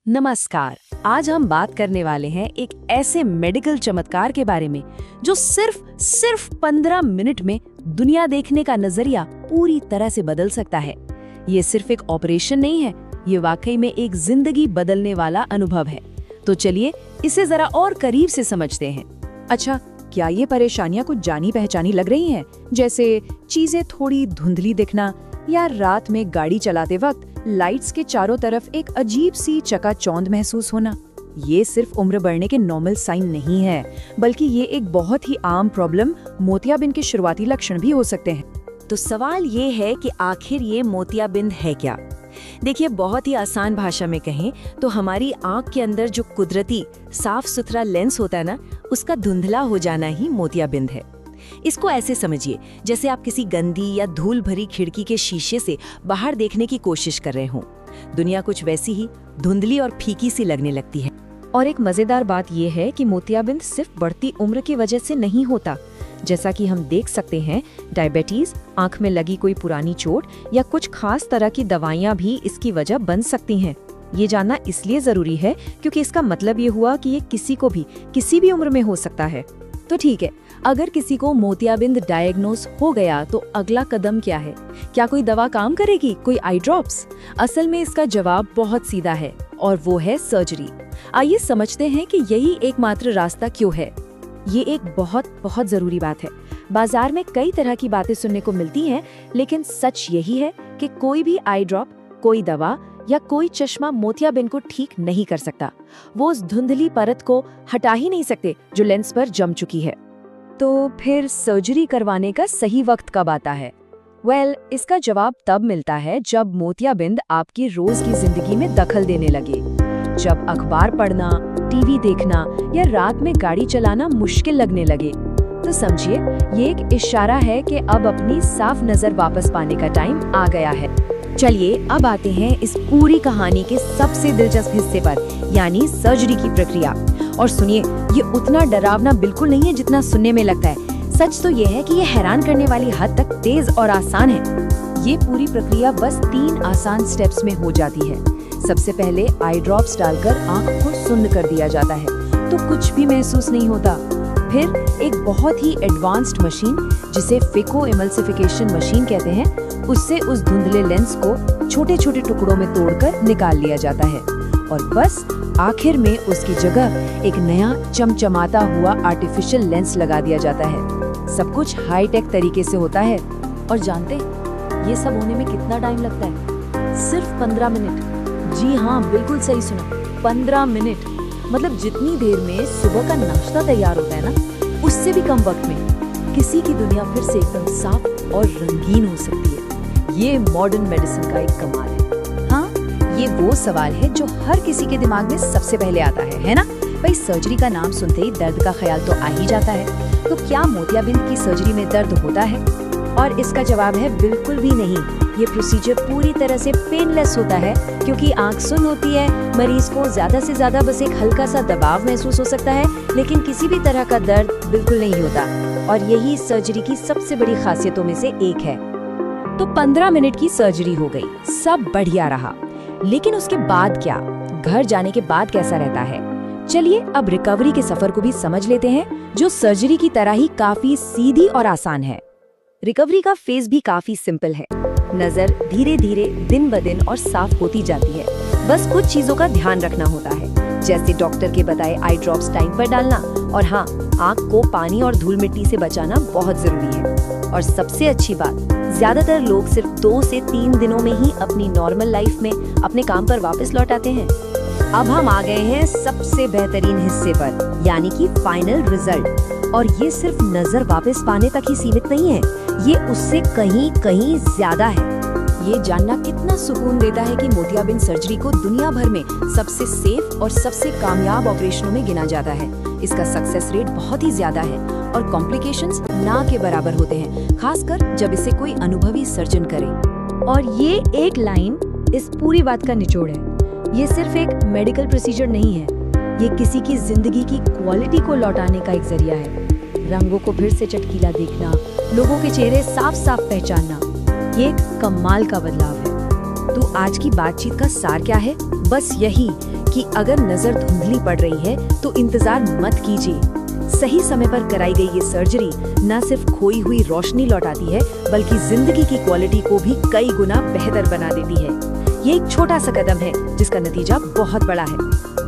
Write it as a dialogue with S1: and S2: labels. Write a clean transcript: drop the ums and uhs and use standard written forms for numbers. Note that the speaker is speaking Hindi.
S1: नमस्कार। आज हम बात करने वाले हैं एक ऐसे मेडिकल चमत्कार के बारे में जो सिर्फ 15 मिनट में दुनिया देखने का नजरिया पूरी तरह से बदल सकता है। ये सिर्फ एक ऑपरेशन नहीं है, ये वाकई में एक जिंदगी बदलने वाला अनुभव है। तो चलिए इसे जरा और करीब से समझते हैं।
S2: अच्छा, क्या ये परेशानियां कुछ जानी पहचानी लग रही हैं? जैसे चीजें थोड़ी धुंधली दिखना या रात में गाड़ी चलाते वक्त लाइट्स के चारों तरफ एक अजीब सी चकाचौंध महसूस होना। ये सिर्फ उम्र बढ़ने के नॉर्मल साइन नहीं है, बल्कि ये एक बहुत ही आम प्रॉब्लम मोतियाबिंद के शुरुआती लक्षण भी हो सकते हैं।
S1: तो सवाल ये है कि आखिर ये मोतियाबिंद है क्या? देखिए, बहुत ही आसान भाषा में कहें तो हमारी आंख के अंदर जो कुदरती साफ सुथरा लेंस होता है ना, उसका धुंधला हो जाना ही मोतियाबिंद है। इसको ऐसे समझिए जैसे आप किसी गंदी या धूल भरी खिड़की के शीशे से बाहर देखने की कोशिश कर रहे हों। दुनिया कुछ वैसी ही धुंधली और फीकी सी लगने लगती है।
S2: और एक मजेदार बात यह है कि मोतियाबिंद सिर्फ बढ़ती उम्र की वजह से नहीं होता। जैसा कि हम देख सकते हैं, डायबिटीज, आंख में लगी कोई पुरानी चोट या कुछ खास तरह की दवाइयां भी इसकी वजह बन सकती हैं। ये जानना इसलिए जरूरी है क्योंकि इसका मतलब ये हुआ कि ये किसी को भी किसी भी उम्र में हो सकता है।
S1: तो ठीक है, अगर किसी को मोतियाबिंद डायग्नोस हो गया तो अगला कदम क्या है? क्या कोई दवा काम करेगी, कोई आई ड्रॉप्स? असल में इसका जवाब बहुत सीधा है और वो है सर्जरी। आइए समझते हैं कि यही एकमात्र रास्ता क्यों है। ये एक बहुत जरूरी बात है। बाजार में कई तरह की बातें सुनने को मिलती हैं, लेकिन सच यही है कि कोई भी आई ड्रॉप, कोई दवा या कोई चश्मा मोतियाबिंद को ठीक नहीं कर सकता। वो उस धुंधली परत को हटा ही नहीं सकते जो लेंस पर जम चुकी है। तो फिर सर्जरी करवाने का सही वक्त कब आता है? इसका जवाब तब मिलता है जब मोतियाबिंद आपकी रोज की जिंदगी में दखल देने लगे। जब अखबार पढ़ना, टीवी देखना या रात में गाड़ी चलाना मुश्किल लगने लगे, तो समझिए ये एक इशारा है कि अब अपनी साफ नजर वापस पाने का टाइम आ गया है। चलिए अब आते हैं इस पूरी कहानी के सबसे दिलचस्प हिस्से पर, यानी सर्जरी की प्रक्रिया। और सुनिए, ये उतना डरावना बिल्कुल नहीं है जितना सुनने में लगता है। सच तो ये है कि ये हैरान करने वाली हद तक तेज और आसान है। ये पूरी प्रक्रिया बस 3 आसान स्टेप्स में हो जाती है। सबसे पहले आई ड्रॉप्स डालकर आंख को सुन्न कर दिया जाता है, तो कुछ भी महसूस नहीं होता। फिर एक बहुत ही एडवांस्ड मशीन, जिसे फेको इमल्सिफिकेशन मशीन कहते हैं, उससे उस धुंधले लेंस को छोटे छोटे टुकड़ों में तोड़कर निकाल लिया जाता है। और बस आखिर में उसकी जगह एक नया चमचमाता हुआ आर्टिफिशियल लेंस लगा दिया जाता है। सब कुछ हाईटेक तरीके से होता है। और जानते हैं ये सब होने में कितना टाइम लगता है? सिर्फ 15 मिनट। जी हाँ, बिल्कुल सही सुना, 15 मिनट। मतलब जितनी देर में सुबह का नाश्ता तैयार होता है ना, उससे भी कम वक्त में किसी की दुनिया फिर से एकदम साफ और रंगीन हो सकती है। ये मॉडर्न मेडिसिन का एक कमाल है। हाँ, ये वो सवाल है जो हर किसी के दिमाग में सबसे पहले आता है ना? भाई, सर्जरी का नाम सुनते ही दर्द का ख्याल तो आ ही जाता है। तो क्या मोतियाबिंद की सर्जरी में दर्द होता है? और इसका जवाब है बिल्कुल भी नहीं। ये प्रोसीजर पूरी तरह से पेनलेस होता है, क्योंकि आंख सुन्न होती है। मरीज को ज्यादा से ज्यादा बस एक हल्का सा दबाव महसूस हो सकता है, लेकिन किसी भी तरह का दर्द बिल्कुल नहीं होता। और यही सर्जरी की सबसे बड़ी खासियतों में से एक है। तो 15 मिनट की सर्जरी हो गई, सब बढ़िया रहा। लेकिन उसके बाद क्या? घर जाने के बाद कैसा रहता है? चलिए अब रिकवरी के सफर को भी समझ लेते हैं, जो सर्जरी की तरह ही काफी सीधी और आसान है। रिकवरी का फेज भी काफी सिंपल है। नजर धीरे धीरे दिन ब दिन और साफ होती जाती है। बस कुछ चीजों का ध्यान रखना होता है, जैसे डॉक्टर के बताए आई ड्रॉप्स टाइम पर डालना, और हाँ, आंख को पानी और धूल मिट्टी से बचाना बहुत जरूरी है। और सबसे अच्छी बात, ज्यादातर लोग सिर्फ 2 से 3 दिनों में ही अपनी नॉर्मल लाइफ में अपने काम पर वापस लौट आते हैं। अब हम आ गए हैं सबसे बेहतरीन हिस्से पर, यानी कि फाइनल रिजल्ट। और ये सिर्फ नजर वापस पाने तक ही सीमित नहीं है, ये उससे कहीं ज्यादा है। ये जानना कितना सुकून देता है कि मोतियाबिंद सर्जरी को दुनिया भर में सबसे सेफ और सबसे कामयाब ऑपरेशनों में गिना जाता है। इसका सक्सेस रेट बहुत ही ज्यादा है और कॉम्प्लिकेशंस ना के बराबर होते हैं, खासकर जब इसे कोई अनुभवी सर्जन करे। और ये एक लाइन इस पूरी बात का निचोड़ है। ये सिर्फ एक मेडिकल प्रोसीजर नहीं है, ये किसी की जिंदगी की क्वालिटी को लौटाने का एक जरिया है। रंगों को फिर से चटकीला देखना, लोगों के चेहरे साफ साफ पहचानना, ये एक कमाल का बदलाव है। तो आज की बातचीत का सार क्या है? बस यही
S2: कि अगर नजर धुंधली पड़ रही है तो इंतजार मत कीजिए। सही समय पर कराई गई ये सर्जरी न सिर्फ खोई हुई रोशनी लौटाती है, बल्कि जिंदगी की क्वालिटी को भी कई गुना बेहतर बना देती है। ये एक छोटा सा कदम है जिसका नतीजा बहुत बड़ा है।